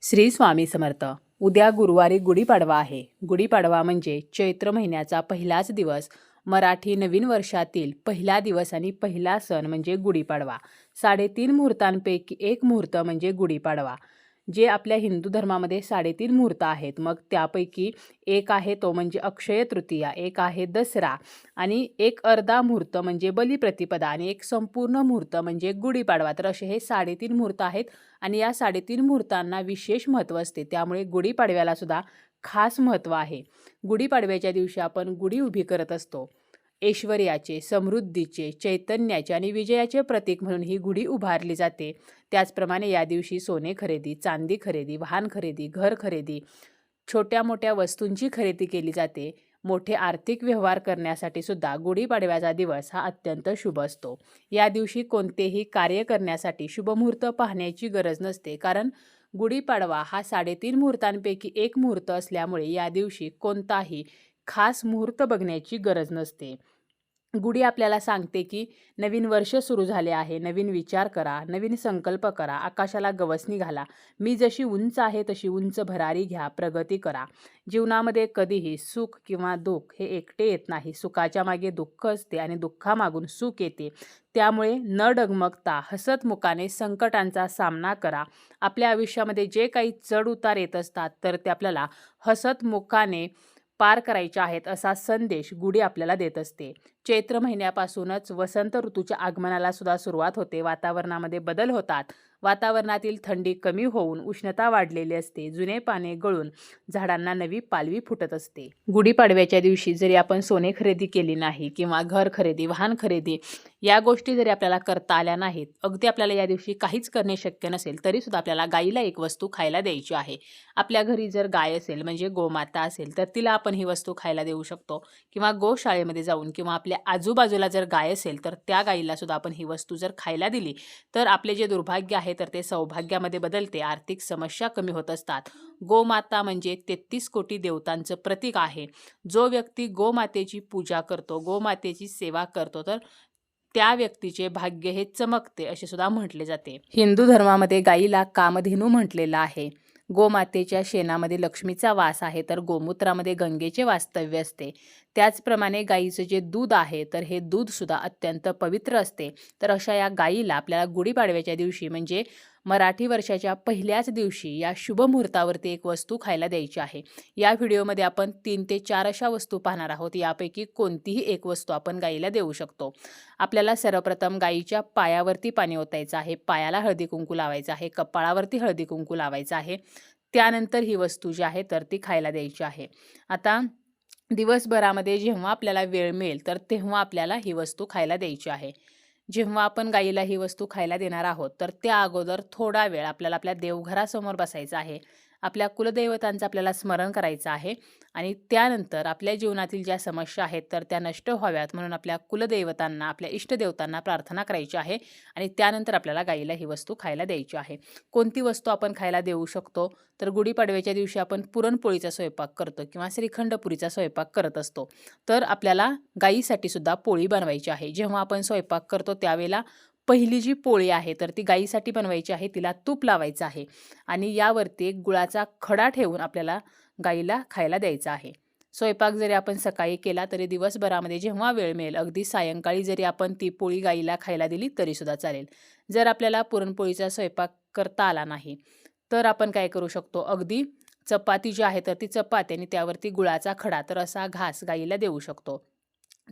श्री स्वामी समर्थ. उद्या गुरुवारी गुढीपाडवा आहे. गुढीपाडवा म्हणजे चैत्र महिन्याचा पहिलाच दिवस. मराठी नवीन वर्षातील पहिला दिवस आणि पहिला सण म्हणजे गुढीपाडवा. 3.5 मुहूर्तांपैकी एक मुहूर्त म्हणजे गुढीपाडवा. जे आपल्या हिंदू धर्मामध्ये 3.5 मुहूर्त आहेत. मग त्यापैकी एक आहे तो म्हणजे अक्षय तृतीया, एक आहे दसरा आणि एक अर्धा मुहूर्त म्हणजे बलिप्रतिपदा आणि एक संपूर्ण मुहूर्त म्हणजे गुढीपाडवा. तर असे हे 3.5 मुहूर्त आहेत आणि या 3.5 मुहूर्तांना विशेष महत्त्व असते. त्यामुळे गुढीपाडव्याला सुद्धा खास महत्त्व आहे. गुढीपाडव्याच्या दिवशी आपण गुढी उभी करत असतो. ऐश्वर्याचे, समृद्धीचे, चैतन्याचे आणि विजयाचे प्रतीक म्हणून ही गुढी उभारली जाते. त्याचप्रमाणे या दिवशी सोने खरेदी, चांदी खरेदी, वाहन खरेदी, घर खरेदी, छोट्या मोठ्या वस्तूंची खरेदी केली जाते. मोठे आर्थिक व्यवहार करण्यासाठी सुद्धा गुढीपाडव्याचा दिवस हा अत्यंत शुभ असतो. या दिवशी कोणतेही कार्य करण्यासाठी शुभमुहूर्त पाहण्याची गरज नसते, कारण गुढीपाडवा हा 3.5 मुहूर्तांपैकी एक मुहूर्त असल्यामुळे या दिवशी कोणताही खास मुहूर्त बघण्याची गरज नसते. गुढी आपल्याला सांगते की नवीन वर्ष सुरू झाले आहे. नवीन विचार करा, नवीन संकल्प करा, आकाशाला गवसणी घाला. मी जशी उंच आहे तशी उंच भरारी घ्या, प्रगती करा. जीवनामध्ये कधीही सुख किंवा दुःख हे एकटे येत नाही. सुखाच्या मागे दुःख असते आणि दुःखामागून सुख येते. त्यामुळे न डगमगता हसत मुखाने संकटांचा सामना करा. आपल्या आयुष्यामध्ये जे काही चढ-उतार येत असतात तर ते आपल्याला हसत मुखाने पार करायचे आहेत, असा संदेश गुढी आपल्याला देत असते. चैत्र महिन्यापासूनच वसंत ऋतूच्या आगमनाला सुद्धा सुरुवात होते. वातावरणामध्ये बदल होतात. वातावरणातील थंडी कमी होऊन उष्णता वाढलेली असते. जुने पाने गळून झाडांना नवी पालवी फुटत असते. गुढीपाडव्याच्या दिवशी जरी आपण सोने खरेदी केली नाही किंवा घर खरेदी, वाहन खरेदी या गोष्टी जरी आपल्याला करता आल्या नाहीत, अगदी आपल्याला या दिवशी काहीच करणे शक्य नसेल, तरी सुद्धा आपल्याला गाईला एक वस्तू खायला द्यायची आहे. आपल्या घरी जर गाय असेल म्हणजे गोमाता असेल, तर तिला आपण ही वस्तू खायला देऊ शकतो किंवा गोशाळेमध्ये जाऊन किंवा आपल्या आजूबाजूला जर गाय असेल तर त्या गाईला सुद्धा आपण ही वस्तू जर खायला दिली तर आपले जे दुर्भाग्य आहे तर ते सौभाग्यामध्ये बदलते. आर्थिक समस्या कमी होत असतात. गोमाता म्हणजे 33 कोटी देवतांचं प्रतीक आहे. जो व्यक्ती गोमातेची पूजा करतो, गोमातेची सेवा करतो, तर त्या व्यक्तीचे भाग्य हे चमकते असे सुद्धा म्हटले जाते. हिंदू धर्मामध्ये गाईला कामधेनू म्हटलेलं आहे. गोमातेच्या शेणामध्ये लक्ष्मीचा वास आहे, तर गोमूत्रामध्ये गंगेचे वास्तव्य असते. त्याचप्रमाणे गाईचं जे दूध आहे तर हे दूध सुद्धा अत्यंत पवित्र असते. तर अशा या गाईला आपल्याला गुढीपाडव्याच्या दिवशी म्हणजे मराठी वर्षाच्या पहिल्याच दिवशी या शुभ मुहूर्तावरती एक वस्तू खायला द्यायची आहे. या व्हिडिओमध्ये आपण 3 ते 4 अशा वस्तू पाहणार आहोत. यापैकी कोणतीही एक वस्तू आपण गाईला देऊ शकतो. आपल्याला सर्वप्रथम गाईच्या पायावरती पाणी ओतायचं आहे, पायाला हळदी कुंकू लावायचं आहे, कपाळावरती हळदी कुंकू लावायचं आहे. त्यानंतर ही वस्तू जी आहे तर ती खायला द्यायची आहे. आता दिवसभरामध्ये जेव्हा आपल्याला वेळ मिळेल तर तेव्हा आपल्याला ही वस्तू खायला द्यायची आहे. जेव्हा आपण गाईला ही वस्तू खायला देणार आहोत तर त्या अगोदर थोडा वेळ आपल्याला आपल्या देवघरासमोर बसायचं आहे. आपल्या कुलदैवतांचं आपल्याला स्मरण करायचं आहे आणि त्यानंतर आपल्या जीवनातील ज्या समस्या आहेत तर त्या नष्ट व्हाव्यात म्हणून आपल्या कुलदैवतांना, आपल्या इष्टदेवतांना प्रार्थना करायची आहे आणि त्यानंतर आपल्याला गाईला ही वस्तू खायला द्यायची आहे. कोणती वस्तू आपण खायला देऊ शकतो? तर गुढीपाडव्याच्या दिवशी आपण पुरणपोळीचा स्वयंपाक करतो किंवा श्रीखंडपुरीचा स्वयंपाक करत असतो. तर आपल्याला गाईसाठी सुद्धा पोळी बनवायची आहे. जेव्हा आपण स्वयंपाक करतो त्यावेळेला पहिली जी पोळी आहे तर ती गाईसाठी बनवायची आहे. तिला तूप लावायचं आहे आणि यावरती एक गुळाचा खडा ठेवून आपल्याला गाईला खायला द्यायचा आहे. स्वयंपाक जरी आपण सकाळी केला तरी दिवसभरामध्ये जेव्हा वेळ मिळेल, अगदी सायंकाळी जरी आपण ती पोळी गाईला खायला दिली तरीसुद्धा चालेल. जर आपल्याला पुरणपोळीचा स्वयंपाक करता आला नाही तर आपण काय करू शकतो, अगदी चपाती जी आहे तर ती चपाती आणि त्यावरती गुळाचा खडा तर असा घास गाईला देऊ शकतो.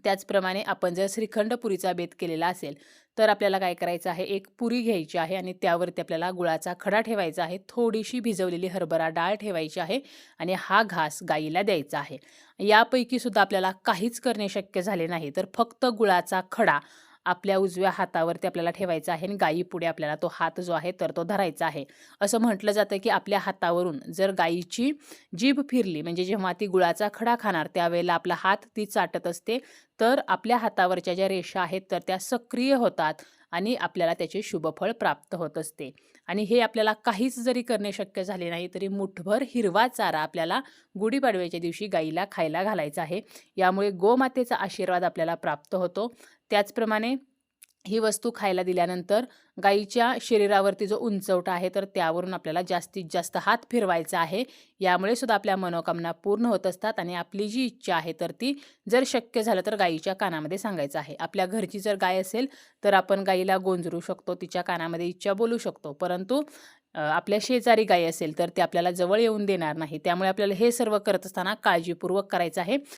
त्याचप्रमाणे आपण जर श्रीखंडपुरीचा बेत केलेला असेल तर आपल्याला काय करायचं आहे, एक पुरी घ्यायची आहे आणि त्यावरती आपल्याला गुळाचा खडा ठेवायचा आहे. थोडीशी भिजवलेली हरभरा डाळ ठेवायची आहे आणि हा घास गाईला द्यायचा आहे. यापैकी सुद्धा आपल्याला काहीच करणे शक्य झाले नाही तर फक्त गुळाचा खडा आपल्या उजव्या हातावरती आपल्याला ठेवायचा आहे आणि गायीपुढे आपल्याला तो हात जो आहे तर तो धरायचा आहे. असं म्हटलं जातं की आपल्या हातावरून जर गायीची जीभ फिरली म्हणजे जेव्हा ती गुळाचा खडा खाणार त्यावेळेला आपला हात ती चाटत असते, तर आपल्या हातावरच्या ज्या रेषा आहेत तर त्या सक्रिय होतात आणि आपल्याला त्याचे शुभफळ प्राप्त होत असते. आणि हे आपल्याला काहीच जरी करणे शक्य झाले नाही तरी मुठभर हिरवा चारा आपल्याला गुढीपाडव्याच्या दिवशी गाईला खायला घालायचा आहे. यामुळे गोमातेचा आशीर्वाद आपल्याला प्राप्त होतो. त्याचप्रमाणे ही वस्तू खायला दिल्यानंतर गाईच्या शरीरावरती जो उंचवटा आहे तर त्यावरून आपल्याला जास्तीत जास्त हात फिरवायचा आहे. यामुळे सुद्धा आपल्या मनोकामना पूर्ण होत असतात आणि आपली जी इच्छा आहे तर ती जर शक्य झालं तर गाईच्या कानामध्ये सांगायचं आहे. आपल्या घरची जर गाय असेल तर आपण गाईला गोंजरू शकतो, तिच्या कानामध्ये इच्छा बोलू शकतो. परंतु आपल्या शेजारी गाय असेल तर ती आपल्याला जवळ येऊन देणार नाही. त्यामुळे आपल्याला हे सर्व करत असताना काळजीपूर्वक करायचं आहे.